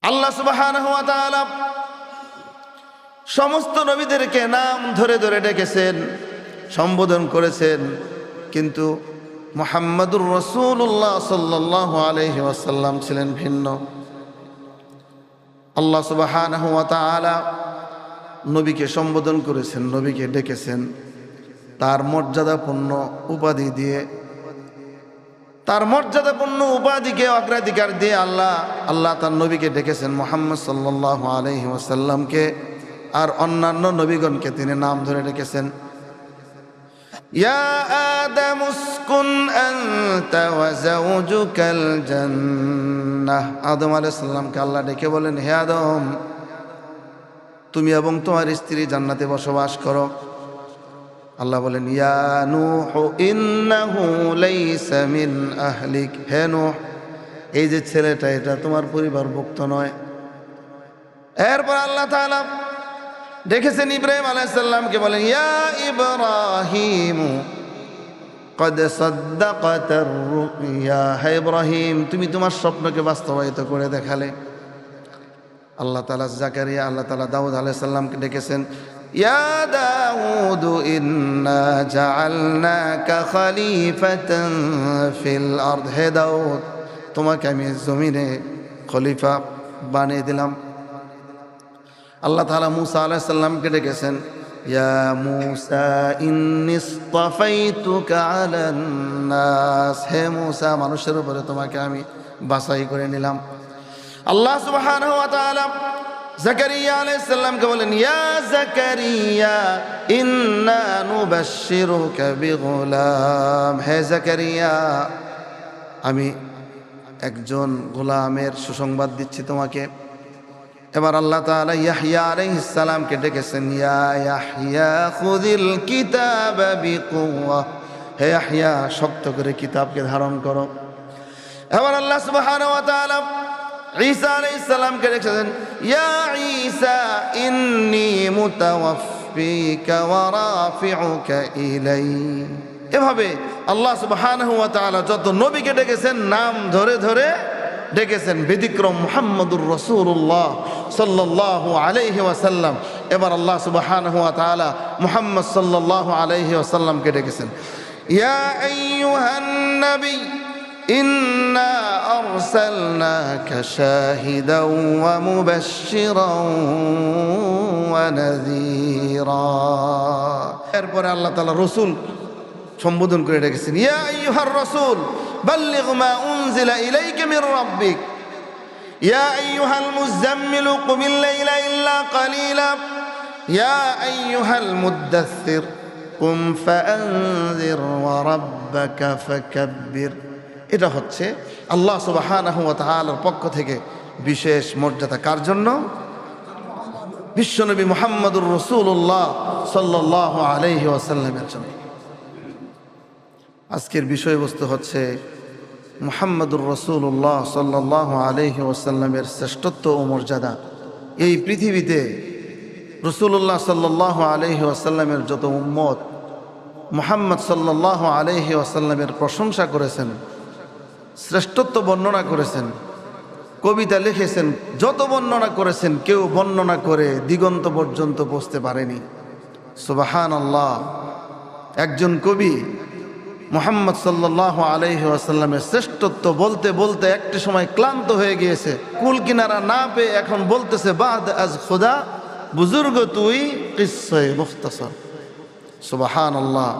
আল্লাহ সুবহানাহু ওয়া তাআলা সমস্ত নবীদেরকে নাম ধরে ধরে ডেকেছেন, সম্বোধন করেছেন, কিন্তু মুহাম্মাদুর রাসূলুল্লাহ সাল্লাল্লাহু আলাইহি ওয়াসাল্লাম ছিলেন ভিন্ন। আল্লাহ সুবহানাহু ওয়া তাআলা নবীকে সম্বোধন করেছেন, নবীকে ডেকেছেন তার মর্যাদাপূর্ণ উপাধি দিয়ে, তার মর্যাদাপূর্ণ উপাধিকে অগ্রাধিকার দিয়ে আল্লাহ তার নবীকে ডেকেছেন মুহাম্মদ সাল্লাল্লাহু আলাইহি ওয়াসাল্লামকে, আর অন্যান্য নবীগণকে তিনি নাম ধরে ডেকেছেন। ইয়া আদম উসকুন আনতা ওয়া যাওজুকাল জান্নাহ, আদম আলাইহিস সালামকে আল্লাহ ডেকে বলেন, হে আদম, তুমি এবং তোমার স্ত্রী জান্নাতে বসবাস করো। আল্লাহ বলেন, ইয়া নূহ ইন্নাহু লাইসা মিন আহলিক, হে নূহ, এই যে ছেলেটা এটা তোমার পরিবারভুক্ত নয়। এরপর আল্লাহ তাআলা দেখেছেন ইব্রাহিম আলাইহিস সালামকে, বলেন, ইয়া ইব্রাহিম কদ সাদ্দাকাতার রুয়া, হে ইব্রাহিম, তুমি তোমার স্বপ্নকে বাস্তবায়িত করে দেখালে। আল্লাহ তাআলা জাকারিয়া, আল্লাহ তাআলা দাউদ আলাইহিস সালামকে ডেকেছেন, ইয়া দাউদ ইন্না জাআলনাকা খলিফাতান ফিল আরদ, হে দাউদ, তোমাকে আমি জমিনে খলিফা বানিয়ে দিলাম। আল্লাহ তাআলা মূসা আলাইহিস সালামকে ডেকেছেন, ইয়া মূসা ইন্নী ইসতাফাইতুকা আলান নাস, হে মূসা, মানুষের উপরে তোমাকে আমি বাছাই করে নিলাম। আল্লাহ সুবহানাহু ওয়া তাআলা জাকারিয়া আলাইহিস সালামকে বলেন, ইয়া জাকারিয়া ইন্না নুবাশশিরুকা বিগুলাম, হে জাকারিয়া, আমি একজন গোলামের সুসংবাদ দিচ্ছি তোমাকে। এবার আল্লাহ তাআলা ইয়াহইয়া আলাইহিস সালামকে ডেকেছেন, ইয়া ইয়াহইয়া খুযিল কিতাবা বিকুওয়া, হে ইয়াহইয়া, শক্ত করে কিতাবকে ধারণ করো। এবার আল্লাহ সুবহানাহু ওয়া তাআলা ঈসা আলাইহিস সালামকে ডেকেছেন, ইয়া ঈসা ইন্নী মুতাওয়াফফিকা ওয়া রাফিউকা ইলাই। এভাবে আল্লাহ সুবহানাহু ওয়া তাআলা যত নবীকে ডেকেছেন নাম ধরে ধরে ডেকেছেন, ব্যতিক্রম মুহাম্মদুর রাসূলুল্লাহ সাল্লাল্লাহু আলাইহি ওয়াসাল্লাম। এবার আল্লাহ সুবহানাহু ওয়া তাআলা মুহাম্মদ সাল্লাল্লাহু আলাইহি ওয়াসাল্লামকে ডেকেছেন, ইয়া আইয়ুহান নবী ইন্না আরসালনাকা শাহিদাও ওয়া মুবাশশিরাও ওয়া নাযীরা। এরপরে আল্লাহ তাআলা রাসূল সম্বোধন করে ডেকেছেন, ইয়া আইয়ুহার রাসূল বাল্লিগ মা উনজিলা ইলাইকা মির রাব্বিক, ইয়া আইয়ুহাল মুযাম্মিলু কুমিল লাইলা ইল্লা কালিলা, ইয়া আইয়ুহাল মুদ্দাথ্থির কুম ফাআনজির ওয়া রাব্বাকা ফাকাব্বির। এটা হচ্ছে আল্লাহ সুবহানাহু ওয়া তাআলার পক্ষ থেকে বিশেষ মর্যাদা কার জন্য? বিশ্বনবী মুহাম্মদুর রাসূলুল্লাহ সাল্লাল্লাহু আলাইহি ওয়াসাল্লামের জন্য। আজকের বিষয়বস্তু হচ্ছে মুহাম্মদুর রাসূলুল্লাহ সাল্লাল্লাহু আলাইহি ওয়াসাল্লামের শ্রেষ্ঠত্ব ও মর্যাদা। এই পৃথিবীতে রাসূলুল্লাহ সাল্লাল্লাহু আলাইহি ওয়াসাল্লামের যত উম্মত মুহাম্মদ সাল্লাল্লাহু আলাইহি ওয়াসাল্লামের প্রশংসা করেছেন, শ্রেষ্ঠত্ব বর্ণনা করেছেন, কবিতা লিখেছেন, যত বর্ণনা করেছেন কেউ বর্ণনা করে দিগন্ত পর্যন্ত পৌঁছতে পারেনি। সুবহানাল্লাহ। একজন কবি মুহাম্মদ সাল্লাল্লাহু আলাইহি ওয়াসাল্লামের শ্রেষ্ঠত্ব বলতে বলতে একটি সময় ক্লান্ত হয়ে গিয়েছে, কুল কিনারা না পেয়ে এখন বলতেছে, বাদ আজ খুদা বুজুর্গ তুই কিসসায়ে মুখতাসার। সুবহানাল্লাহ।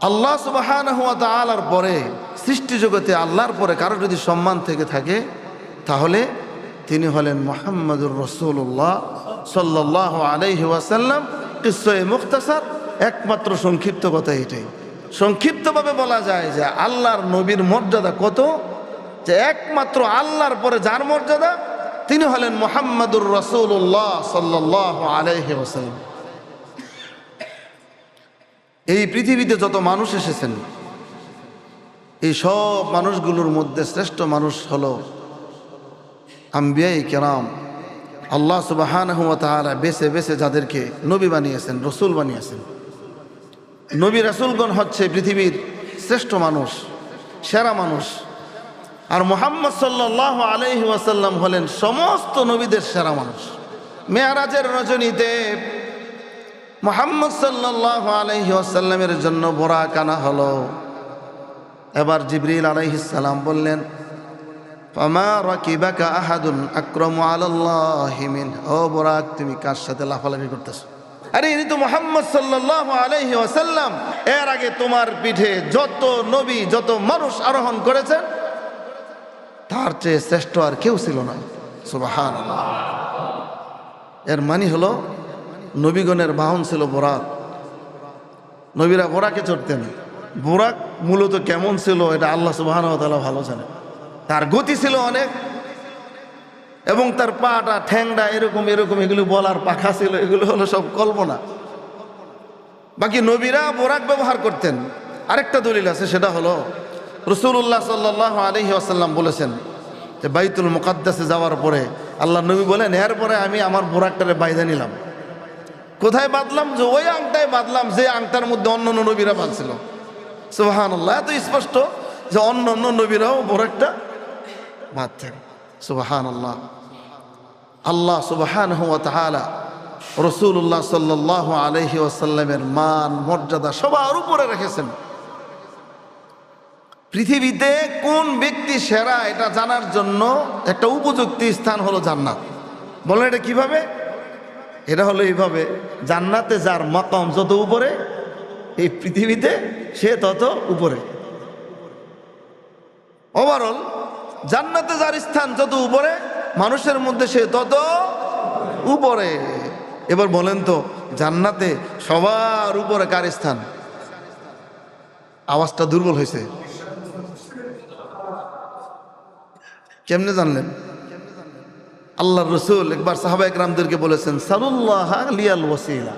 আল্লাহ সুবহানাহু ওয়া তাআলার পরে সৃষ্টি জগতে আল্লাহর পরে কারো যদি সম্মান থেকে থাকে তাহলে তিনি হলেন মুহাম্মদুর রাসূলুল্লাহ সাল্লাল্লাহু আলাইহি ওয়াসাল্লাম। কিসসায়ে মুখতাসার, একমাত্র সংক্ষিপ্ত কথা এটাই। সংক্ষিপ্তভাবে বলা যায় যে আল্লাহর নবীর মর্যাদা কত, যে একমাত্র আল্লাহর পরে যার মর্যাদা তিনি হলেন মুহাম্মদুর রাসূলুল্লাহ সাল্লাল্লাহু আলাইহি ওয়াসাল্লাম। এই পৃথিবীতে যত মানুষ এসেছেন এই সব মানুষগুলোর মধ্যে শ্রেষ্ঠ মানুষ হলো আম্বিয়ায়ে কেরাম। আল্লাহ সুবহানাহু ওয়া তাআলা বেছে বেছে যাদেরকে নবী বানিয়েছেন, রসুল বানিয়েছেন। নবী রাসূলগণ হচ্ছে পৃথিবীর শ্রেষ্ঠ মানুষ, সেরা মানুষ। আর মুহাম্মদ সাল্লাল্লাহু আলাইহি ওয়াসাল্লাম হলেন সমস্ত নবীদের সেরা মানুষ। মেরাজের রজনীতে মুহাম্মদ সাল্লাল্লাহু আলাইহি ওয়াসাল্লামের জন্য বোরাক আনা হলো। এবার জিবরিল আলাইহিস সালাম বললেন, ফামা রাকিবাকা আহাদুন আকরামু আলাল্লাহি মিন। ও বোরাক, তুমি কার সাথে লাফালাফি করতেছো? আরে ইনি তো মুহাম্মদ সাল্লাল্লাহু আলাইহি ওয়াসাল্লাম। এর আগে তোমার পিঠে যত নবী, যত মানুষ আরোহণ করেছেন, তার চেয়ে শ্রেষ্ঠ আর কেউ ছিল না। সুবহানাল্লাহ। এর মানে হলো নবীগণের বাহন ছিল বোরাক। নবীরা বোরাকে চড়তেন। বোরাক মূলত কেমন ছিল এটা আল্লাহ সুবহানাহু ওয়া তাআলা ভালো জানেন। তার গতি ছিল অনেক, এবং তার পাটা, ঠ্যাংটা এরকম এরকম, এগুলো বলার পাখা ছিল, এগুলো হলো সব কল্পনা। বাকি নবীরা বোরাক ব্যবহার করতেন। আরেকটা দলিল আছে, সেটা হলো রাসূলুল্লাহ সাল্লাল্লাহু আলাইহি ওয়াসাল্লাম বলেছেন যে বাইতুল মুকাদ্দাসে যাওয়ার পরে আল্লাহ নবী বলেন, এরপরে আমি আমার বোরাকটারে বাইধা নিলাম। কোথায় বাঁধলাম? যে ওই আংটায় বাঁধলাম যে আংটার মধ্যে অন্য নবীরা বাঁধছিল। সুবহানাল্লাহ। এত স্পষ্ট যে অন্য নবীরাও বোরাকটা বাঁধতেন। সুবহানাল্লাহ। আল্লাহ সুবহানাহু ওয়া তাআলা রাসূলুল্লাহ সাল্লাল্লাহু আলাইহি ওয়াসাল্লামের মান মর্যাদা সবার উপরে রেখেছেন। পৃথিবীতে কোন ব্যক্তি সেরা এটা জানার জন্য একটা উপযুক্ত স্থান হলো জান্নাত। বলেন এটা কিভাবে? এটা হলো এইভাবে, জান্নাতে যার মাকাম যত উপরে, এই পৃথিবীতে সে তত উপরে। ওভারঅল জান্নাতে যার স্থান যত উপরে, মানুষের মধ্যে সে তত উপরে। এবার বলেন তো, জান্নাতে সবার উপরে কার স্থান? আওয়াজটা দুর্বল হয়েছে, কেমনে জানলেন? আল্লাহর রাসূল একবার সাহাবা একরামদেরকে বলেছেন, সালুল্লাহ লিয়াল ওয়াসিলা,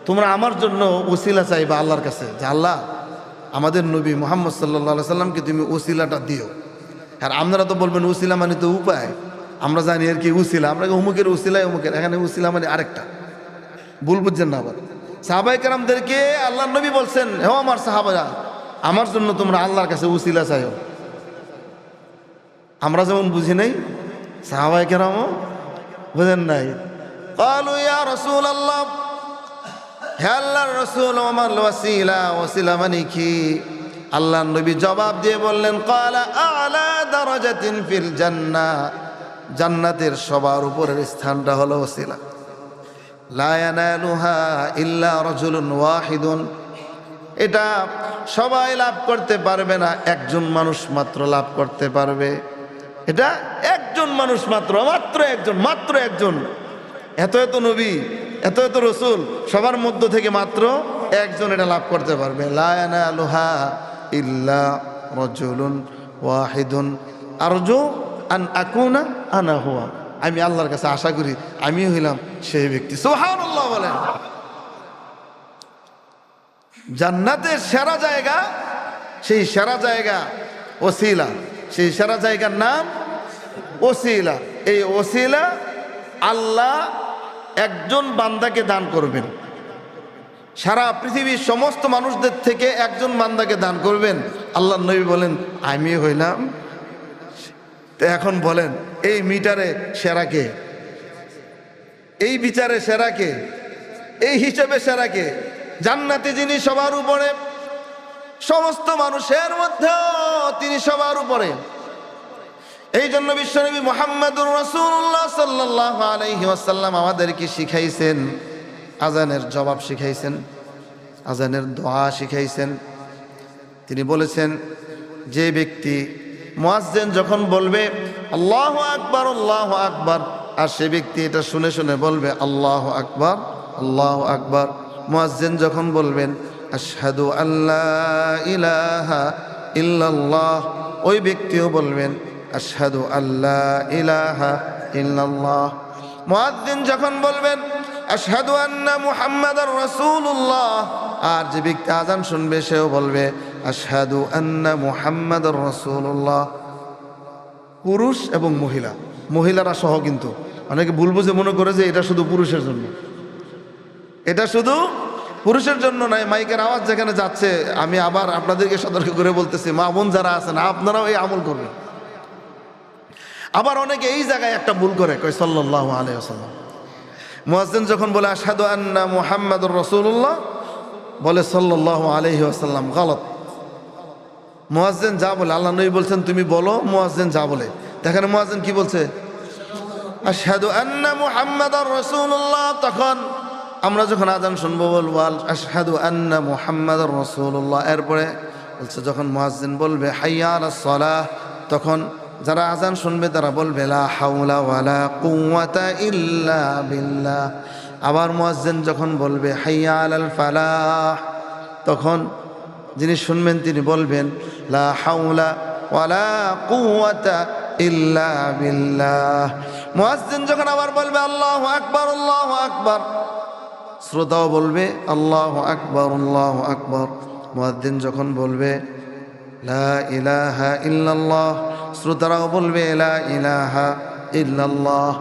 তোমরা আমার জন্য ওসিলা চাইবা আল্লাহর কাছে, যে আল্লাহ আমাদের নবী মুহাম্মদ সাল্লাল্লাহু আলাইহি সাল্লামকে তুমি ওসিলাটা দিও। আর আপনারা তো বলবেন ওসিলা মানে তো উপায়, আমরা জানি আর কি উসিলা, আমরা অমুকের উসিলায় অমুকের, এখানে উসিলা মানে আরেকটা, ভুল বুঝছেন না আবার। সাহাবা একরামদেরকে আল্লাহর নবী বলছেন, হে আমার সাহাবারা, আমার জন্য তোমরা আল্লাহর কাছে উসিলা চাইও। আমরা যেমন বুঝি নাই, সাহাবায়ে কেরামও বুঝেন নাই। ক্বালু ইয়া রাসূলুল্লাহ, হে আল্লাহর রাসূল, আমার ওয়াসিলা, ওয়াসিলা মানে কি? আল্লাহর নবী জবাব দিয়ে বললেন, ক্বালা আ'লা দারাজাতিন ফিল জান্নাহ, জান্নাতের সবার উপরের স্থানটা হলো ওসিলা। লা ইয়ানালুহা ইল্লা রাজুলুন ওয়াহিদুন, এটা সবাই লাভ করতে পারবে না, একজন মানুষ মাত্র লাভ করতে পারবে। এটা একজন মানুষ মাত্র, মাত্র একজন। এত এত নবী, এত এত রসুল, সবার মধ্য থেকে মাত্র একজন এটা লাভ করতে পারবে। লা ইয়ানালুহা ইল্লা রাজুলুন ওয়াহিদুন আরজু আন আকুনা আনা হুয়া, আমি আল্লাহর কাছে আশা করি আমিও হইলাম সেই ব্যক্তি। সুবহানাল্লাহ বলেন। জান্নাতের সেরা জায়গা, সেই সেরা জায়গা ওসিলা, সেই সেরা জায়গার নাম ওসিলা। এই ওসিলা আল্লাহ একজন বান্দাকে দান করবেন, সারা পৃথিবীর সমস্ত মানুষদের থেকে একজন বান্দাকে দান করবেন। আল্লাহ নবী বলেন আমি হইলাম। তো এখন বলেন, এই মিটারে সেরা কে? এই বিচারে সেরা কে? এই হিসেবে সেরা কে? জান্নাতে যিনি সবার উপরে, সমস্ত মানুষের মধ্যেও তিনি সবার উপরে। এই জন্য বিশ্বনবী মুহাম্মদুর রাসূলুল্লাহ সাল্লাল্লাহু আলাইহি ওয়াসাল্লাম আমাদেরকে শিখাইছেন, আজানের জবাব শিখাইছেন, আজানের দোয়া শিখাইছেন। তিনি বলেছেন, যে ব্যক্তি মুয়াজ্জিন যখন বলবে আল্লাহু আকবার আল্লাহু আকবার, আর সে ব্যক্তি এটা শুনে শুনে বলবে আল্লাহু আকবার আল্লাহু আকবার। মুয়াজ্জিন যখন বলবেন আশহাদু আল্লা ইলাহা ইল্লাল্লাহ, ওই ব্যক্তিও বলবেন আশহাদু আল্লা ইলাহা ইল্লাল্লাহ। মুয়াজ্জিন যখন বলবেন আশহাদু আন্না মুহাম্মাদার রাসূলুল্লাহ, আর যে ব্যক্তি আযান শুনবে সেও বলবে আশহাদু আন্না মুহাম্মাদার রাসূলুল্লাহ। পুরুষ এবং মহিলা, মহিলারা সহ, কিন্তু অনেকে ভুল বুঝে মনে করে যে এটা শুধু পুরুষের জন্য। এটা শুধু পুরুষের জন্য নয়। মাইকের আওয়াজ যেখানে যাচ্ছে, আমি আবার আপনাদেরকে সতর্ক করে বলতেছি, মা বোন যারা আছেন আপনারাও এই আমল করবেন। আবার অনেকে এই জায়গায় একটা ভুল করে, কয় সাল্লাল্লাহু আলাইহি ওয়াসাল্লাম। মুয়াজ্জিন যখন বলে আশহাদু আন্না মুহাম্মাদুর রাসূলুল্লাহ, বলে সাল্লাল্লাহু আলাইহি ওয়াসাল্লাম। গলত। মুয়াজ্জিন যা বলে, আল্লাহ নবী বলছেন তুমি বলো, মুয়াজ্জিন যা বলে। দেখেন মুয়াজ্জিন কি বলছে, আশহাদু আন্না মুহাম্মাদার রাসূলুল্লাহ। তখন আমরা যখন আযান শুনবো বলবো আশহাদু আন্না মুহাম্মাদার রাসূলুল্লাহ। এরপরে বলছে যখন মুয়াজ্জিন বলবে হাইয়া আলাস সালাহ, তখন যারা আযান শুনবে তারা বলবে লা হাওলা ওয়ালা কুওয়াতা ইল্লা বিল্লাহ। আবার মুয়াজ্জিন যখন বলবে হাইয়া আলাল ফালাহ, তখন যিনি শুনবেন তিনি বলবেন লা হাওলা ওয়ালা কুওয়াতা ইল্লা বিল্লাহ। মুয়াজ্জিন যখন আবার বলবে আল্লাহু আকবার আল্লাহু আকবার, শ্রোতাও বলবে আল্লাহু আকবার আল্লাহু আকবার। মুয়াজ্জিন যখন বলবে লা ইলাহা ইল্লাল্লাহ, শ্রোতারাও বলবে লা ইলাহা ইল্লাল্লাহ।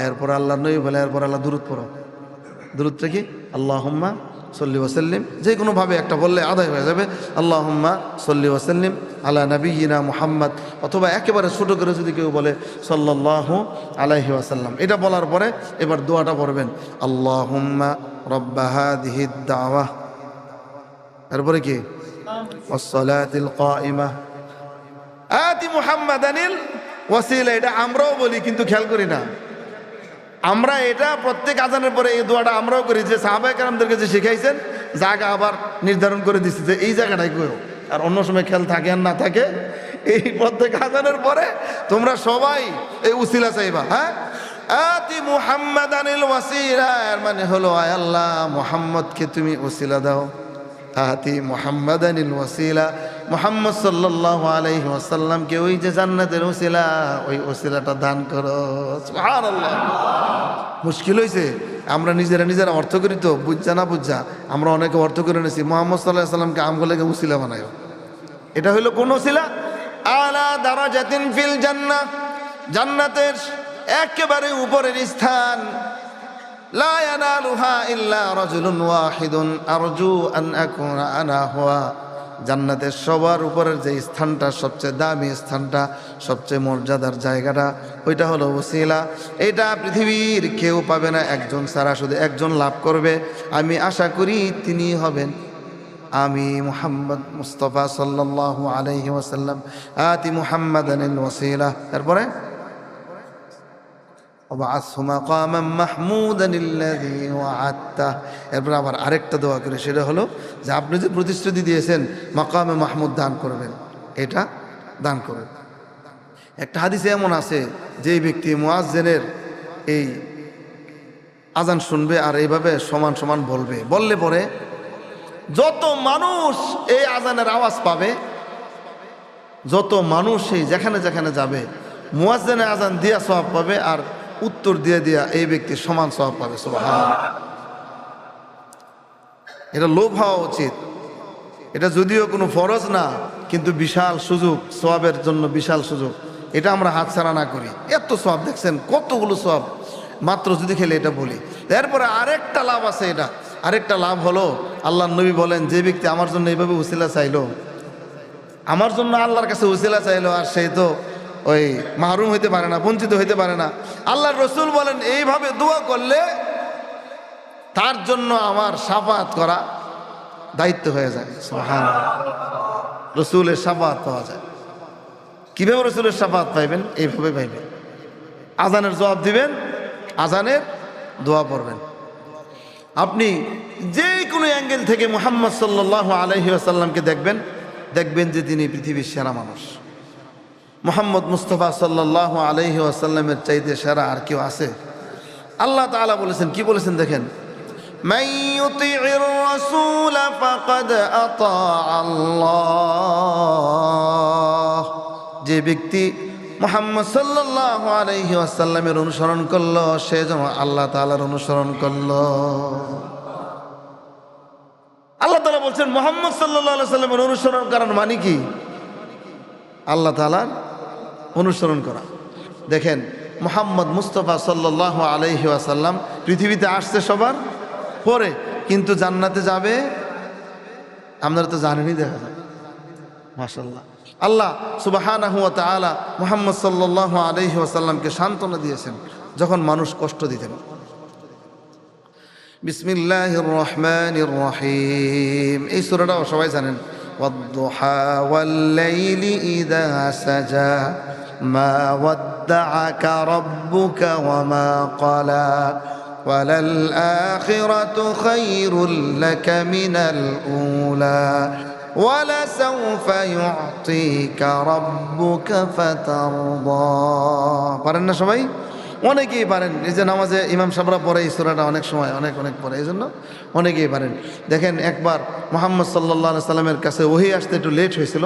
এরপর আল্লাহ নবী বলে, এরপর আল্লাহ দুরূদ পড়ো। দুরূদটা কি? আল্লাহুম্মা সল্লি ওয়াসাল্লিম, যে কোনোভাবে একটা বললে আদায় হয়ে যাবে। আল্লাহুম্মা সল্লি ওয়াসাল্লিম আলা নবিয়িনা মুহাম্মদ, অথবা একেবারে ছোটো করে যদি কেউ বলে সাল্লাল্লাহু আলাইহি ওয়াসাল্লাম। এটা বলার পরে এবার দোয়াটা পড়বেন আল্লাহুম্মা রাব্বা হাযিহিদ দাওয়াহ, এরপরে কি ওয়াসসালাতিল কাইমা আতি মুহাম্মাদানিল ওয়াসিলা। এটা আমরাও বলি কিন্তু খেয়াল করি না। আমরা এটা প্রত্যেক আজানের পরে এই দোয়াটা আমরাও করি, যে সাহাবায়ে কেরামদেরকে যে শিখাইছেন জায়গা আবার নির্ধারণ করে দিচ্ছি যে এই জায়গাটাই কেউ, আর অন্য সময় খেয়াল থাকে আর না থাকে। এই প্রত্যেক আজানের পরে তোমরা সবাই এই উসিলা চাইবা। হ্যাঁ, আতি মুহাম্মাদানিল ওয়াসিলা, এর মানে হলো আয় আল্লাহ মুহাম্মদকে তুমি ওসিলা দাও। আতি মুহাম্মাদানিল ওয়াসিলা, মুহাম্মদ সাল্লাল্লাহু আলাইহি ওয়াসাল্লামকে ওই যে জান্নাতের ওসিলা, ওই ওসিলাটা দান করো। সুবহানাল্লাহ। মুশকিল হয়েছে, আমরা নিজেরা অর্থ করি তো, বুঝা না বুঝা আমরা অনেকে অর্থ করে নিয়েছি মুহাম্মদ সাল্লাল্লাহু আলাইহি ওয়াসাল্লামকে আমগুলোকে ওসিলা বানায়। এটা হইলো কোন ওসিলা? আলা দারাজাতিন ফিল জান্নাহ, জান্নাতের একেবারে উপরের স্থান। লা ইয়ানালুহা ইল্লা রাজুলুন ওয়াহিদুন আরজু আন আকুনা আনা হুয়া। জান্নাতের সবার উপরের যে স্থানটা, সবচেয়ে দামি স্থানটা, সবচেয়ে মর্যাদার জায়গাটা, ওইটা হলো ওসিলা। এটা পৃথিবীর কেউ পাবে না, একজন ছাড়া শুধু একজন লাভ করবে। আমি আশা করি তিনি হবেন আমি মুহাম্মদ মুস্তাফা সাল্লাল্লাহু আলাইহি ওয়াসাল্লাম। আতি মুহাম্মাদানিল ওয়াসিলা, তারপরে এরপর আবার আরেকটা দোয়া করে, সেটা হলো যে আপনি যে প্রতিশ্রুতি দিয়েছেন মাকামে মাহমুদ দান করবেন, এটা দান করবেন। একটা হাদিসে এমন আছে যে ব্যক্তি মুয়াজ্জিনের এই আজান শুনবে আর এইভাবে সমান সমান বলবে, বললে পরে যত মানুষ এই আজানের আওয়াজ পাবে, যত মানুষ সেই যেখানে যেখানে যাবে মুয়াজ্জিনের আজান দিয়া সওয়াব পাবে, আর উত্তর দিয়ে দিয়া এই ব্যক্তি সমান সওয়াব পাবে। সুবহানাল্লাহ। এটা লোভ হওয়া উচিত। এটা যদিও কোনো ফরজ না, কিন্তু বিশাল সুযোগ, সওয়াবের জন্য বিশাল সুযোগ। এটা আমরা হাতছাড়া না করি। এত সওয়াব দেখছেন, কতগুলো সওয়াব মাত্র যদি খেলে এটা বলি। এরপরে আরেকটা লাভ আছে। এটা আরেকটা লাভ হলো, আল্লাহর নবী বলেন যে ব্যক্তি আমার জন্য এইভাবে উসিলা চাইলো, আমার জন্য আল্লাহর কাছে উসিলা চাইলো, আর সেই তো ওই মাহরুম হইতে পারে না, বঞ্চিত হইতে পারে না। আল্লাহর রসুল বলেন এইভাবে দোয়া করলে তার জন্য আমার শাফাআত করা দায়িত্ব হয়ে যায়। সুবহানাল্লাহ। রসুলের শাফাআত পাওয়া যায়। কিভাবে রসুলের শাফাআত পাইবেন? এইভাবে পাইবেন। আজানের জবাব দিবেন, আজানের দোয়া পড়বেন। আপনি যে কোনো অ্যাঙ্গেল থেকে মুহাম্মদ সাল্লাল্লাহু আলাইহি ওয়াসাল্লামকে দেখবেন যে তিনি পৃথিবীর সেরা মানুষ। মুহাম্মদ মুস্তাফা সাল্লাল্লাহু আলাইহি ওয়াসাল্লামের চাইতে সেরা আর কেউ আছে? আল্লাহ তাআলা বলেছেন, কি বলেছেন দেখেন, মান ইউতিইর রাসূল ফাকাদ আতা আল্লাহ। যে ব্যক্তি মুহাম্মদ সাল্লাল্লাহু আলাইহি ওয়াসাল্লামের অনুসরণ করলো, সে যেন আল্লাহ তাআলার অনুসরণ করলো। আল্লাহ তাআলা বলছেন মুহাম্মদ সাল্লাল্লাহু আলাইহি ওয়াসাল্লামের অনুসরণ করার মানে কি? আল্লাহ তাআলার অনুসরণ করা। দেখেন মুহাম্মদ মুস্তাফা সাল্লাল্লাহু আলাইহি ওয়াসাল্লাম পৃথিবীতে আসছে সবার পরে, কিন্তু জান্নাতে যাবে আপনারা তো জানেনই, দেখা যায় মাশাআল্লাহ। আল্লাহ সুবহানাহু ওয়া তাআলা মুহাম্মদ সাল্লাল্লাহু আলাইহি ওয়াসাল্লামকে সান্ত্বনা দিয়েছেন যখন মানুষ কষ্ট দিতেন। বিসমিল্লাহির রহমানির রহিম, এই সূরাটাও সবাই জানেন। ওয়াদ-দুহা ওয়াল-লাইলি ইযা সাজা মা ওয়াদ্দাআকা রাব্বুকা ওয়া মা ক্বালা ওয়ালাল আখিরাতু খায়রুল লাকা মিনাল উলা ওয়ালাসাউফা ইউতিকা রাব্বুকা ফাতারদা। পারেন না সবাই? অনেকেই পারেন। এই যে নামাজে ইমাম সাহেবরা পড়ে এই সূরাটা অনেক সময় অনেক পড়ে, এই জন্য অনেকেই পারেন। দেখেন, একবার মুহাম্মদ সাল্লাল্লাহু আলাইহি সাল্লামের কাছে ওহী আসতে একটু লেট হয়েছিল,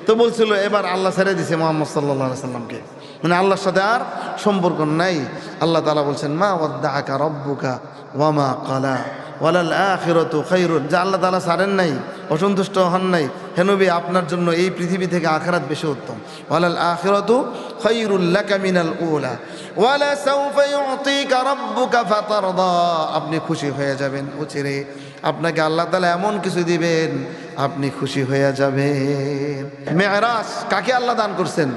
তো বলছিল এবার আল্লাহ ছেড়ে দিছে মুহাম্মদ সাল্লাল্লাহু আলাইহি সাল্লামকে, মানে আল্লাহর সাথে আর সম্পর্ক নাই। আল্লাহ তাআলা বলছেন মা ওয়াদ্দাআকা রাব্বুকা ওয়া মা ক্বালা ওয়ালাল আখিরাতু খায়রুন, যে আল্লাহ তাআলা ছাড়েন নাই, অসন্তুষ্ট হন নাই, হে নবী আপনার জন্য এই পৃথিবী থেকে আখিরাত বেশি উত্তম। ওয়ালাল আখিরাতু খায়রুল লাকা মিনাল উলা ওয়ালা সাউফা ইউতিকা রাব্বুকা ফাতারদা, আপনি খুশি হয়ে যাবেন, অচিরে আপনাকে আল্লাহ তাআলা এমন কিছু দিবেন আপনি খুশি হয়ে যাবেন। মেরাজ কাকে আল্লাহ দান করছেন?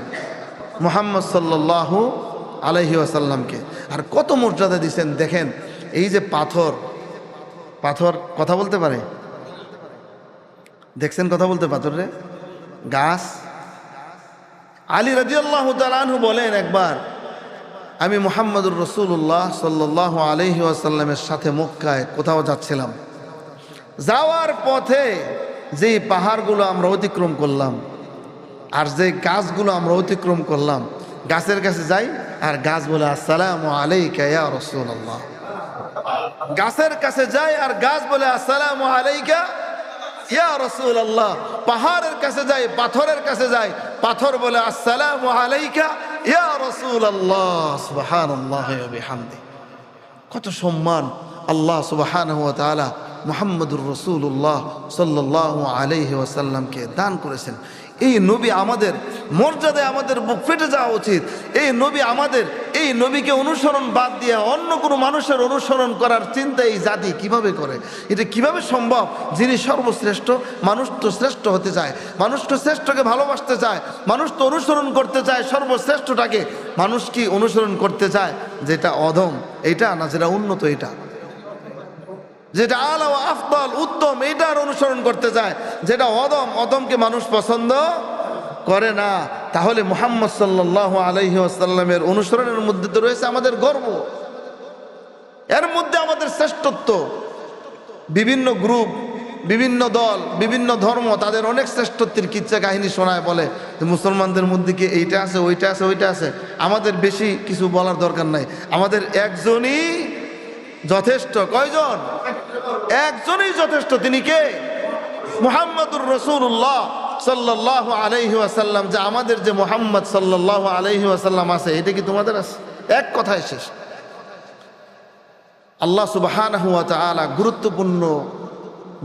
মুহাম্মদ সাল্লাল্লাহু আলাইহি ওয়াসাল্লামকে। আর কত মর্যাদা দিয়েছেন দেখেন। এই যে পাথর কথা বলতে পারে, দেখছেন কথা বলতে পাথরে? গাছ। আলী রাদিয়াল্লাহু তাআলা আনহু বলেন, একবার আমি মুহাম্মদুর রাসূলুল্লাহ সাল্লাল্লাহু আলাইহি ওয়াসাল্লামের সাথে মক্কায় কোথাও যাচ্ছিলাম, যাওয়ার পথে যে পাহাড়গুলো আমরা অতিক্রম করলাম আর যে গাছগুলো আমরা অতিক্রম করলাম, গাছের কাছে যাই আর গাছ বলে আসসালামু আলাইকা ইয়া রাসূলুল্লাহ। গাছের কাছে যাই আর গাছ বলে আসসালামু আলাইকা ইয়া রাসূলুল্লাহ। পাহাড়ের কাছে যাই, পাথরের কাছে যাই, পাথর বলে আসসালামু আলাইকা ইয়া রাসূলুল্লাহ। সুবহানাল্লাহি ওয়া বিহামদিহি। কত সম্মান আল্লাহ সুবহানাহু ওয়া তাআলা মুহাম্মদুর রাসূলুল্লাহ সাল্লাল্লাহু আলাইহি ওয়াসাল্লামকে দান করেছেন। এই নবী আমাদের মর্যাদায় আমাদের বুক ফেটে যাওয়া উচিত। এই নবীকে অনুসরণ বাদ দিয়ে অন্য কোনো মানুষের অনুসরণ করার চিন্তা এই জাতি কিভাবে করে? এটা কিভাবে সম্ভব? যিনি সর্বশ্রেষ্ঠ, মানুষ তো শ্রেষ্ঠ হতে চায়, মানুষ তো শ্রেষ্ঠকে ভালোবাসতে চায়, মানুষ তো অনুসরণ করতে চায় সর্বশ্রেষ্ঠটাকে। মানুষ কি অনুসরণ করতে চায় যেটা অধম এইটা, না যেটা উন্নত এইটা? যেটা আলা ওয়া আফদল উত্তম এইটার অনুসরণ করতে চায়, যেটা অদমকে মানুষ পছন্দ করে না। তাহলে মুহাম্মদ সাল্লাল্লাহু আলাইহি ওয়াসাল্লামের অনুসরণের মধ্যে তো রয়েছে আমাদের গর্ব, এর মধ্যে আমাদের শ্রেষ্ঠত্ব। বিভিন্ন গ্রুপ, বিভিন্ন দল, বিভিন্ন ধর্ম তাদের অনেক শ্রেষ্ঠত্বের কিচ্ছা কাহিনী শোনায়, বলে যে মুসলমানদের মধ্যে কি এইটা আছে, ওইটা আছে, ওইটা আছে। আমাদের বেশি কিছু বলার দরকার নাই, আমাদের একজনই যথেষ্ট। কয়জন? একজনই যথেষ্ট। তিনি কে? মুহাম্মদুর রাসূলুল্লাহ সাল্লাল্লাহু আলাইহি ওয়াসাল্লাম। যে আমাদের যে মুহাম্মদ সাল্লাল্লাহু আলাইহি ওয়াসাল্লাম আছে, এটা কি তোমাদের আছে? এক কথায় শেষ। আল্লাহ সুবহানাহু ওয়া তাআলা গুরুত্বপূর্ণ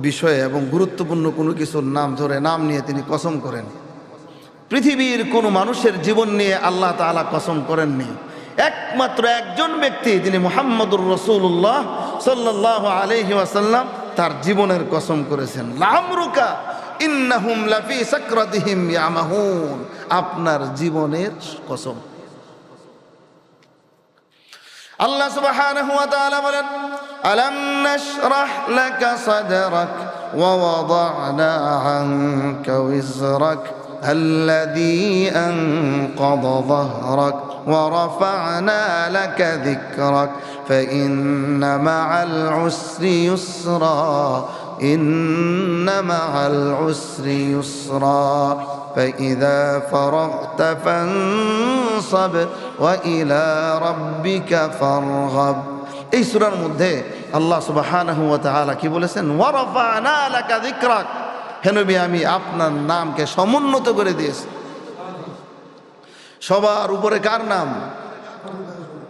বিষয়ে এবং গুরুত্বপূর্ণ কোনো কিছুর নাম ধরে, নাম নিয়ে তিনি কসম করেন। পৃথিবীর কোনো মানুষের জীবন নিয়ে আল্লাহ তাআলা কসম করেননি। একমাত্র একজন ব্যক্তি, তিনি মুহাম্মদুর রাসূলুল্লাহ সাল্লাল্লাহু আলাইহি ওয়াসাল্লাম, তার জীবনের কসম করেছেন। লামরুকা ইন্নাহুম লাফি সাকরাতিহিম ইয়ামাহুন, আপনার জীবনের কসম। আল্লাহ সুবহানাহু ওয়া তাআলা বলেন, আলাম নাশরাহ লাকা সাদরাক ওয়া ওয়াদা'না আনকা উযরাক الذي أنقض ظهرك ورفعنا لك ذكرك فإن مع العسر يسرا إن مع العسر يسرا فإذا فرغت فانصب وإلى ربك فارغب। এই সূরার মধ্যে আল্লাহ সুবহানাহু ওয়া তাআলা কি বলেছেন? ওয়ারাফা'না লাকা যিকরাক, হে নবী আমি আপনার নামকে সমুন্নত করে দিয়েছি। সবার উপরে কার নাম?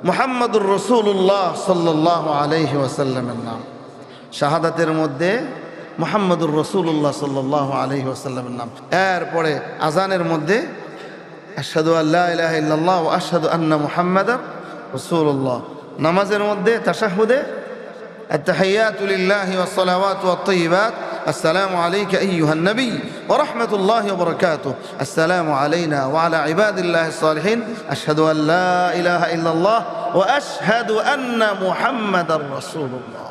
মুহাম্মদুর রাসূলুল্লাহ সাল্লাল্লাহু আলাইহি ওয়াসাল্লামের নাম। শাহাদাতের মধ্যে মুহাম্মদুর রাসূলুল্লাহ সাল্লাল্লাহু আলাইহি ওয়াসাল্লামের নাম। এরপরে আজানের মধ্যে আশহাদু আল্লা ইলাহা ইল্লাল্লাহ ওয়া আশহাদু আন্না মুহাম্মাদার রাসূলুল্লাহ। নামাজের মধ্যে তাশাহুদে আত-তাহিয়াতু লিল্লাহি ওয়াস সালাওয়াতু ওয়াত তাইয়্যিবাত السلام عليك أيها النبي ورحمة الله وبركاته السلام علينا وعلى عباد الله الصالحين أشهد أن لا إله إلا الله وأشهد أن محمد رسول الله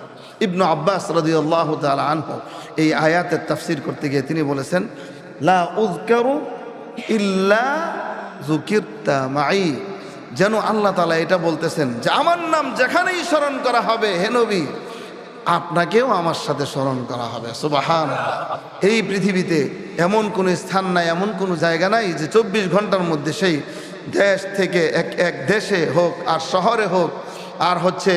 ইবনু আব্বাস রাদিয়াল্লাহু তাআলা আনহু এই আয়াতের তাফসীর করতে গিয়ে তিনি বলেছেন লা উযকারু ইল্লা যুকিরতা মাই, যেন আল্লাহ তাআলা এটা বলতেছেন যে আমার নাম যেখানেই স্মরণ করা হবে হে নবী আপনাকেও আমার সাথে স্মরণ করা হবে। সুবহানাল্লাহ। এই পৃথিবীতে এমন কোনো স্থান নাই, এমন কোনো জায়গা নাই যে 24 ঘন্টার মধ্যে সেই দেশ থেকে এক দেশে হোক আর শহরে হোক আর হচ্ছে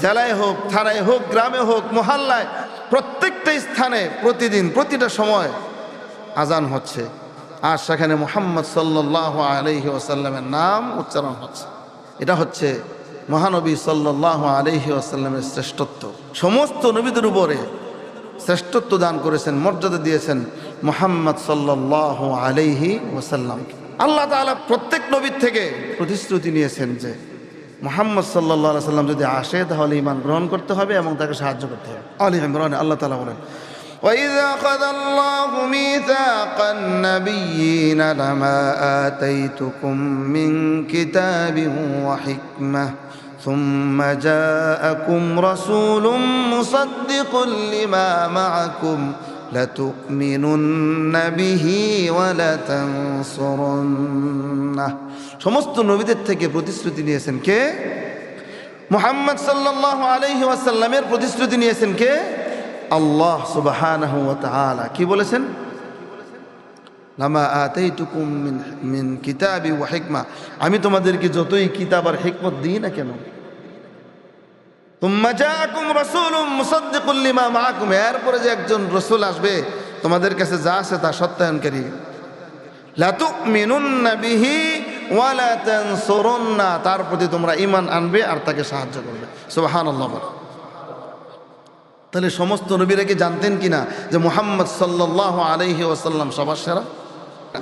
জেলায় হোক, থানায় হোক, গ্রামে হোক, মহল্লায়, প্রত্যেকটা স্থানে প্রতিদিন প্রতিটা সময় আজান হচ্ছে আর সেখানে মুহাম্মদ সাল্লাল্লাহু আলাইহি ওয়াসাল্লামের নাম উচ্চারণ হচ্ছে। এটা হচ্ছে মহানবী সাল্লাল্লাহু আলাইহি ওয়াসাল্লামের শ্রেষ্ঠত্ব। সমস্ত নবীদের উপরে শ্রেষ্ঠত্ব দান করেছেন, মর্যাদা দিয়েছেন মুহাম্মদ সাল্লাল্লাহু আলাইহি ওয়াসাল্লামকে। আল্লাহ তাআলা প্রত্যেক নবীর থেকে প্রতিশ্রুতি নিয়েছেন যে মুহাম্মদ সাল্লাল্লাহু আলাইহি ওয়াসাল্লাম যদি আসে তাহলে ঈমান গ্রহণ করতে হবে এবং তাকে সাহায্য করতে হবে। আলী ইমরানে আল্লাহ তাআলা বলেন وَإِذْ أَخَذَ اللَّهُ مِيثَاقَ النَّبِيِّينَ لَمَا آتَيْتُكُم مِّن كِتَابٍ وَحِكْمَةٍ ثُمَّ جَاءَكُمْ رَسُولٌ مُصَدِّقٌ لِّمَا مَعَكُمْ لَتُؤْمِنُنَّ بِهِ وَلَتَنصُرُنَّهُ। সমস্ত নবীদের থেকে প্রতিশ্রুতি নিয়েছেন কে? মুহাম্মদ সাল্লাল্লাহু আলাইহি ওয়াসাল্লামের প্রতিশ্রুতি নিয়েছেন কে? আল্লাহ সুবহানাহু ওয়া তাআলা। কি বলেছেন? লামা আতাইতুকুম মিন কিতাবি ওয়া হিকমা, আমি তোমাদেরকে যতই কিতাব আর হিকমত দিই না কেন, তুম্মা জাআকুম রাসূলুম মুসাদ্দিকুল লিমা মাআকুম, এরপরে যে একজন রাসূল আসবে তোমাদের কাছে যা আছে তা সত্যায়নকারী, লা তুমিনুন্না বিহি ওয়া লা তানসুরুন্না, তার প্রতি তোমরা ঈমান আনবে আর তাকে সাহায্য করবে। সুবহানাল্লাহ। তাহলে সমস্ত নবীরা কি জানতেন কিনা যে মুহাম্মদ সাল্লাল্লাহু আলাইহি ওয়াসাল্লাম সবার সেরা?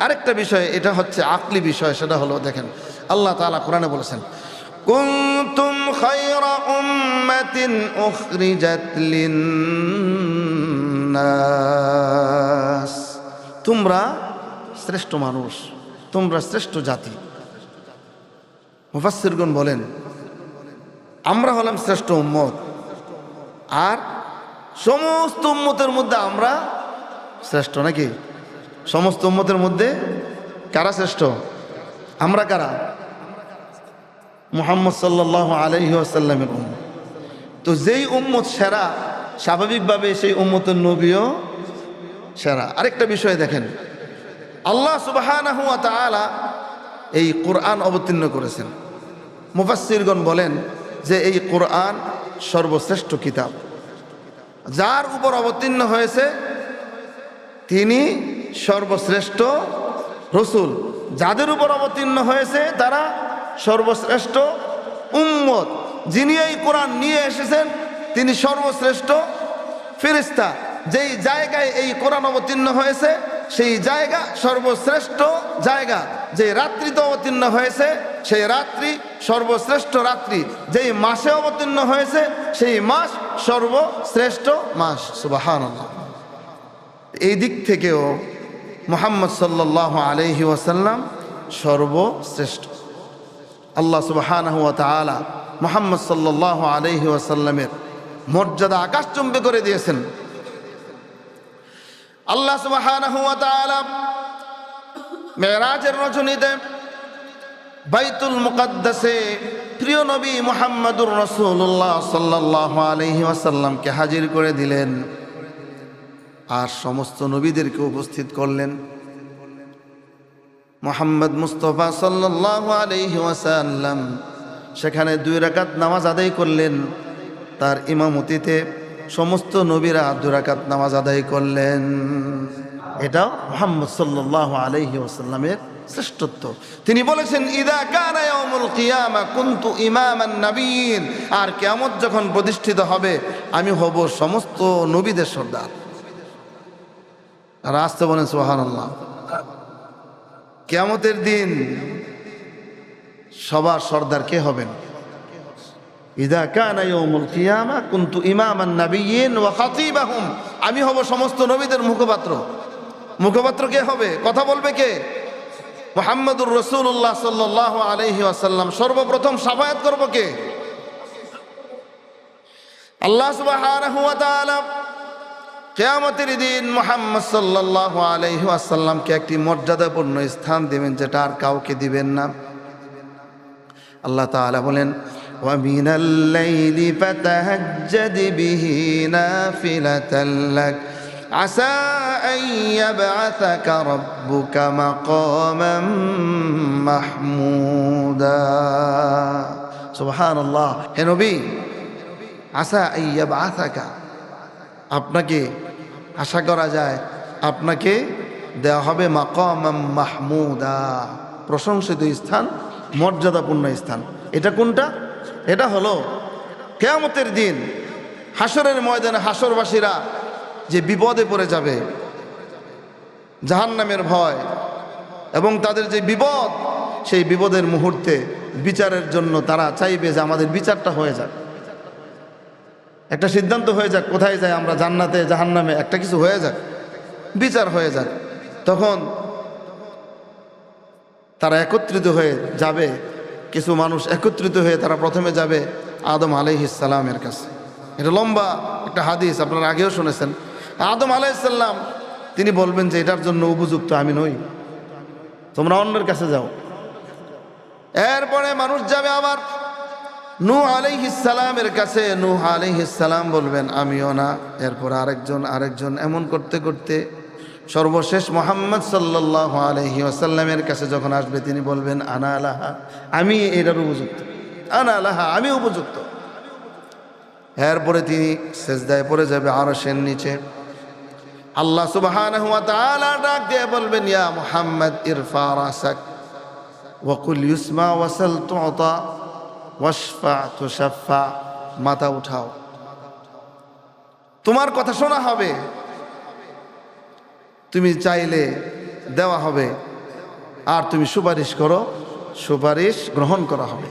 আরেকটা বিষয়, এটা হচ্ছে আকলি বিষয়, সেটা হলো দেখেন আল্লাহ তাআলা কোরআনে বলেছেন কুনতুম খায়রা উম্মাতিন উখরিজাত লিন-নাস, তোমরা শ্রেষ্ঠ মানুষ, তোমরা শ্রেষ্ঠ জাতি। মুফাসসিরগণ বলেন আমরা হলাম শ্রেষ্ঠ উম্মত, আর সমস্ত উম্মতের মধ্যে আমরা শ্রেষ্ঠ নাকি? সমস্ত উম্মতের মধ্যে কারা শ্রেষ্ঠ? আমরা কারা? মুহাম্মদ সাল্লাল্লাহু আলাইহি ওয়াসাল্লামের উম্মত। তো যেই উম্মত সেরা, স্বাভাবিকভাবে সেই উম্মতের নবীও সেরা। আরেকটা বিষয় দেখেন, আল্লাহ সুবহানাহু ওয়া তাআলা এই কোরআন অবতীর্ণ করেছেন। মুফাসসিরগণ বলেন যে এই কোরআন সর্বশ্রেষ্ঠ কিতাব, যার উপর অবতীর্ণ হয়েছে তিনি সর্বশ্রেষ্ঠ রসুল, যাদের উপর অবতীর্ণ হয়েছে তারা সর্বশ্রেষ্ঠ উম্মত, যিনি এই কোরআন নিয়ে এসেছেন তিনি সর্বশ্রেষ্ঠ ফেরেশতা, যেই জায়গায় এই কোরআন অবতীর্ণ হয়েছে সেই জায়গা সর্বশ্রেষ্ঠ জায়গা, যে রাত্রিতে অবতীর্ণ হয়েছে সেই রাত্রি সর্বশ্রেষ্ঠ রাত্রি, যেই মাসে অবতীর্ণ হয়েছে সেই মাস সর্বশ্রেষ্ঠ মাস। সুবহানাল্লাহ। এই দিক থেকেও মুহাম্মদ সাল্লাল্লাহু আলাইহি ওয়াসাল্লাম সর্বশ্রেষ্ঠ। আল্লাহ সুবহানাহু ওয়া তাআলা মুহাম্মদ সাল্লাল্লাহু আলাইহি ওয়াসাল্লামের মর্যাদা আকাশচুম্বী করে দিয়েছেন। আল্লাহ সুবহানাহু ওয়া তাআলা মেরাজের রজনীতে বাইতুল মুকাদ্দাসে প্রিয় নবী মুহাম্মদুর রাসূলুল্লাহ সাল্লাল্লাহু আলাইহি ওয়াসাল্লামকে হাজির করে দিলেন আর সমস্ত নবীদেরকে উপস্থিত করলেন। মুহাম্মদ মুস্তাফা সাল্লাল্লাহু আলাইহি ওয়াসাল্লাম সেখানে 2 রাকাত নামাজ আদায় করলেন, তার ইমামতিতে সমস্ত নবীরা 2 রাকাত নামাজ আদায় করলেন। এটা মুহাম্মদ সাল্লাল্লাহু আলাইহি ওয়াসাল্লামের শ্রেষ্ঠত্ব। তিনি বলেছেন ইদা কানা ইয়াউমুল কিয়ামা কুনতু ইমামান নাবিয়্যিন, আর কিয়ামত যখন প্রতিষ্ঠিত হবে আমি হব সমস্ত নবীদের সর্দার। আর আসতে বলেন সুবহানাল্লাহ। কিয়ামতের দিন সবার সর্দার কে হবেন? ইদা কানা ইয়াউমুল কিয়ামা কুনতু ইমামান নাবিয়্যিন ওয়া খাতিবাহুম আমি হব সমস্ত নবীদের মুখপাত্র। মুখপাত্র কে হবে? কথা বলবে কে? মুহাম্মদুর রাসূলুল্লাহ সাল্লাল্লাহু আলাইহি ওয়াসাল্লাম। সর্বপ্রথম শাফায়াত করব কে? আল্লাহ সুবহানাহু ওয়া তাআলা কিয়ামতের দিন মুহাম্মদ সাল্লাল্লাহু আলাইহি ওয়াসাল্লামকে একটি মর্যাদাপূর্ণ স্থান দিবেন, যেটা আর কাউকে দিবেন না। আল্লাহ তাআলা বলেন, ওয়া মিনাল লাইলি ফাতাহাজ্জাদ বিহি নাফিলাতাল লাক আসা আন ইয়াবআসাকা রাব্বুকা মাকামান মাহমুদা। সুবহানাল্লাহ। হে নবী, আসা আন ইয়াবআসাকা, আপনাকে আশা করা যায় আপনাকে দেওয়া হবে মাকামান মাহমুদা, প্রশংসিত স্থান, মর্যাদাপূর্ণ স্থান। এটা কোনটা? এটা হলো কিয়ামতের দিন হাসরের ময়দানে হাসরবাসীরা যে বিপদে পড়ে যাবে, জাহান্নামের ভয় এবং তাদের যে বিপদ, সেই বিপদের মুহূর্তে বিচারের জন্য তারা চাইবে যে আমাদের বিচারটা হয়ে যাক, একটা সিদ্ধান্ত হয়ে যাক, কোথায় যায় আমরা, জান্নাতে জাহান্নামে, একটা কিছু হয়ে যাক, বিচার হয়ে যাক। তখন তারা একত্রিত হয়ে যাবে, কিছু মানুষ একত্রিত হয়ে তারা প্রথমে যাবে আদম আলাইহিস সালামের কাছে। এটা লম্বা একটা হাদিস, আপনারা আগেও শুনেছেন। আদম আলাইহিস সালাম তিনি বলবেন যে এটার জন্য উপযুক্ত আমি নই, তোমরা অন্যের কাছে যাও। এরপরে মানুষ যাবে আবার নূহ আলাইহিস সালামের কাছে। নূহ আলাইহিস সালাম বলবেন আমিও না। এরপর আরেকজন এমন করতে করতে সর্বশেষ মুহাম্মদ সাল্লাল্লাহু আলাইহি ওয়াসাল্লামের কাছে যখন আসবে, তিনি বলবেন আনা লাহা, আমি এটার উপযুক্ত, আনা লাহা, আমি উপযুক্ত। এরপরে তিনি সিজদায় পড়ে যাবে আরশের নিচে। আল্লাহ সুবহানাহু ওয়া তাআলা ডাক দিয়ে বলবেন, ইয়া মুহাম্মদ ইরফা রাসাক ওয়া কুল ইউসমা ওয়াসাল তুতা ওয়াশফা তুশাফা, মাথা উঠাও, তোমার কথা শোনা হবে, তুমি চাইলে দেওয়া হবে, আর তুমি সুপারিশ করো, সুপারিশ গ্রহণ করা হবে।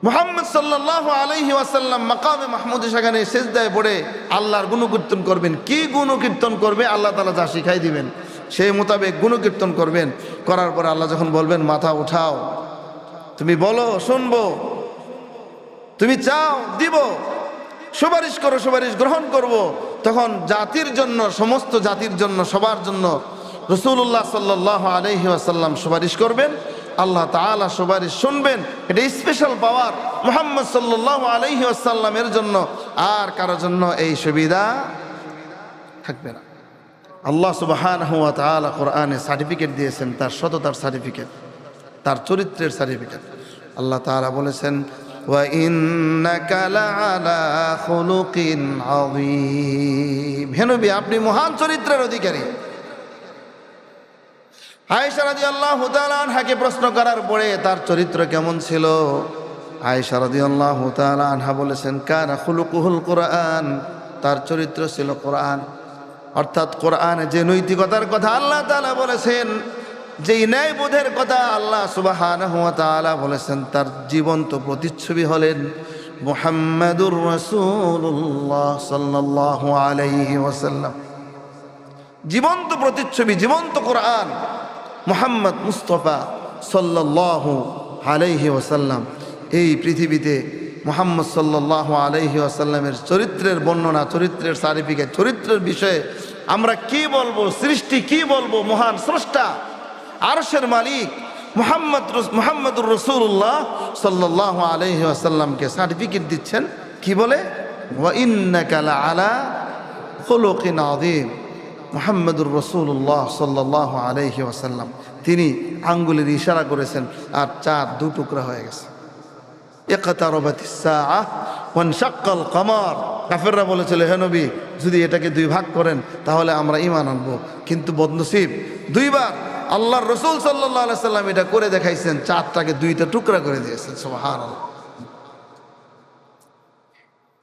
মুহাম্মদ সাল্লাল্লাহু আলাইহি ওয়াসাল্লাম মাকামে মাহমুদে সেখানে সিজদায় পড়ে আল্লাহর গুণকীর্তন করবেন। কি গুণকীর্তন করবে? আল্লাহ তাআলা যা শিখাই দিবেন সেই মোতাবেক গুণকীর্তন করবেন। করার পর আল্লাহ যখন বলবেন মাথা উঠাও, তুমি বলো শুনবো, তুমি চাও দিব, সুপারিশ করো, সুপারিশ গ্রহণ করব। তখন জাতির জন্য, সমস্ত জাতির জন্য, সবার জন্য রাসূলুল্লাহ সাল্লাল্লাহু আলাইহি ওয়াসাল্লাম সুপারিশ করবেন, আল্লাহ তাআলা সুপারিশ শুনবেন। এটা স্পেশাল পাওয়ার মুহাম্মদ সাল্লাল্লাহু আলাইহি ওয়াসাল্লামের জন্য, আর কারোর জন্য এই সুবিধা থাকবে না। আল্লাহ সুবহানাহু ওয়া তাআলা কোরআনে সার্টিফিকেট দিয়েছেন, তার সততার সার্টিফিকেট, তার চরিত্রের সার্টিফিকেট। আল্লাহ তাআলা বলেছেন, ওয়া ইন্নাকা লাআলা খুলুকিন আযীম, হে নবী আপনি মহান চরিত্রের অধিকারী। আয়েশা রাদিয়াল্লাহু তাআলা আনহাকে প্রশ্ন করার পরে তার চরিত্র কেমন ছিল, আয়েশা রাদিয়াল্লাহু তাআলা আনহা বলেছেন, কানা খুলুকুহুল কুরআন, তার চরিত্র ছিল কোরআন। অর্থাৎ কোরআনে যে নৈতিকতার কথা আল্লাহ তাআলা বলেছেন, যেই ন্যায়বোধের কথা আল্লাহ সুবহানাহু ওয়া তাআলা বলেছেন, তার জীবন্ত প্রতিচ্ছবি হলেন মুহাম্মাদুর রাসূলুল্লাহ সাল্লাল্লাহু আলাইহি ওয়াসাল্লাম। জীবন্ত প্রতিচ্ছবি, জীবন্ত কোরআন মুহাম্মদ মুস্তাফা সাল্লাল্লাহু আলাইহি ওয়াসাল্লাম। এই পৃথিবীতে মুহাম্মদ সাল্লাল্লাহু আলাইহি ওয়াসাল্লামের চরিত্রের বর্ণনা, চরিত্রের সার্টিফিকেট, চরিত্রের বিষয়ে আমরা কি বলবো, সৃষ্টি কি বলবো, মহান স্রষ্টা আরশের মালিক মুহাম্মদুর রাসূলুল্লাহ সাল্লাল্লাহু আলাইহি ওয়াসাল্লামকে সার্টিফিকেট দিচ্ছেন কি বলে, ওয়া ইন্নাকা লাআলা খুলুকিন আযীম। মুহাম্মদুর রাসূলুল্লাহ সাল্লাল্লাহু আলাইহি ওয়াসাল্লাম, তিনি আঙ্গুলের ইশারা করেছেন আর চাঁদ দু টুকরা হয়ে গেছে। ইকতারাবাতিস সাআহ ওয়ানশাক্কাল কমার। কাফেররা বলেছিল, হে নবী যদি এটাকে দুই ভাগ করেন তাহলে আমরা ঈমান আনবো, কিন্তু বদনসিব দুইবার আল্লাহর রাসূল সাল্লাল্লাহু আলাইহি সাল্লাম এটা করে দেখাইছেন, চাঁদটাকে দুইটা টুকরা করে দিয়েছেন। সুবহানাল্লাহ।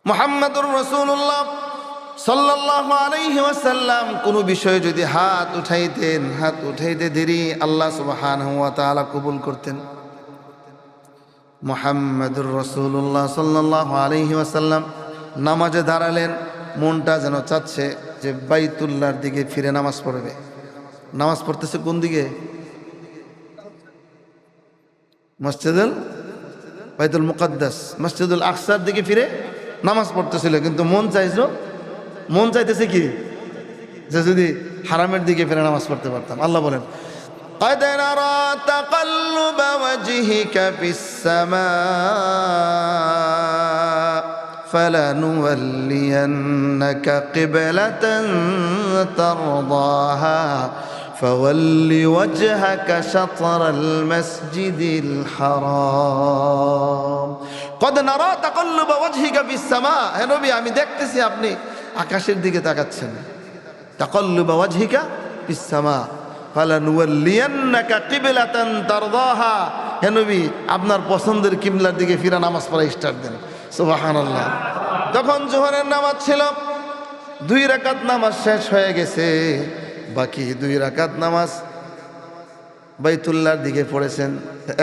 মুহাম্মদুর রাসূলুল্লাহ সাল্লাল্লাহু আলাইহি ওয়াসাল্লাম কোনো বিষয়ে যদি হাত উঠাইতে দেরি আল্লাহ সুবহানাহু ওয়া তাআলা কবুল করতেন। মুহাম্মদুর রাসূলুল্লাহ সাল্লাল্লাহু আলাইহি ওয়াসাল্লাম নামাজে দাঁড়ালেন, মনটা যেন চাচ্ছে যে বাইতুল্লাহর দিকে ফিরে নামাজ পড়বে। নামাজ পড়তেছে কোন দিকে? মসজিদুল বাইতুল মুকাদ্দাস, মসজিদুল আকসার দিকে ফিরে নামাজ পড়তেছিল, কিন্তু মন চাইতেছে কি, যে যদি হারামের দিকে ফিরে নামাজ পড়তে পারতাম। আল্লাহ বলেন, قد نرى تقلب وجهك في السماء فلنولينك قبلة ترضاها فول وجهك شطر المسجد الحرام قد نرى تقلب وجهك في السماء। হে নবী, আমি দেখতেছি আপনি আকাশের দিকে তাকাচ্ছেন। তাকাল্লুব ওয়াজহিকা ফিস সামা ফালানুওয়াল্লিয়ান্নাকা কিবলাতান তারদাহা। হে নবী, আপনার পছন্দের কিবলার দিকে ফিরে নামাজ পড়া স্টার্ট দেন। সুবহানাল্লাহ। যখন জোহরের নামাজ ছিল, 2 রাকাত নামাজ শেষ হয়ে গেছে, বাকি 2 রাকাত নামাজ বাইতুল্লাহর দিকে পড়েছেন।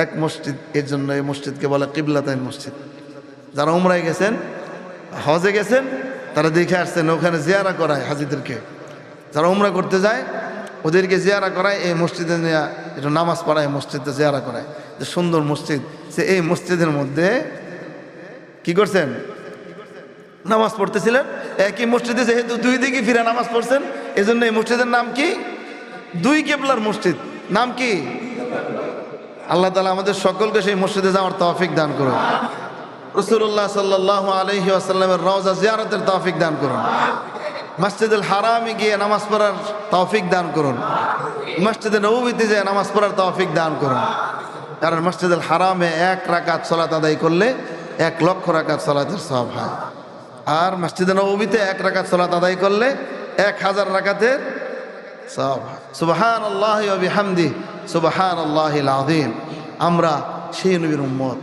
এক মসজিদ, এর জন্য এই মসজিদকে বলে কিবলাতাইন মসজিদ। যারা উমরায় গেছেন, হজে গেছেন, তারা দেখে আসছেন, ওখানে জিয়ারা করায় হাজিদেরকে। যারা উমরা করতে যায় ওদেরকে জিয়ারা করায়, এই মসজিদে নিয়ে একটু নামাজ পড়ায়, মসজিদে জিয়ারা করায়। যে সুন্দর মসজিদ, সে এই মসজিদের মধ্যে কি করছেন? নামাজ পড়তেছিলেন। একই মসজিদে যেহেতু 2 দিকে ফিরে নামাজ পড়ছেন, এই জন্য এই মসজিদের নাম কি? 2 কিবলার মসজিদ। নাম কি? আল্লাহ তাআলা আমাদের সকলকে সেই মসজিদে যাওয়ার তৌফিক দান করুন। রাসূলুল্লাহ সাল্লাল্লাহু আলাইহি ওয়াসাল্লামের রওজা জিয়ারতের তৌফিক দান করুন। মসজিদুল হারামে গিয়ে নামাজ পড়ার তৌফিক দান করুন। মসজিদে নববীতে যেয়ে নামাজ পড়ার তৌফিক দান করুন। কারণ মসজিদুল হারামে 1 রাকাত সালাত আদায় করলে 1 লক্ষ রাকাত সালাতের সওয়াব হয়, আর মসজিদে নববীতে 1 রাকাত সালাত আদায় করলে 1000 রাকাতের সওয়াব হয়। সুবহানাল্লাহি ওয়া বিহামদিহি সুবহানাল্লাহিল আযীম। আমরা সেই নবীর উম্মত।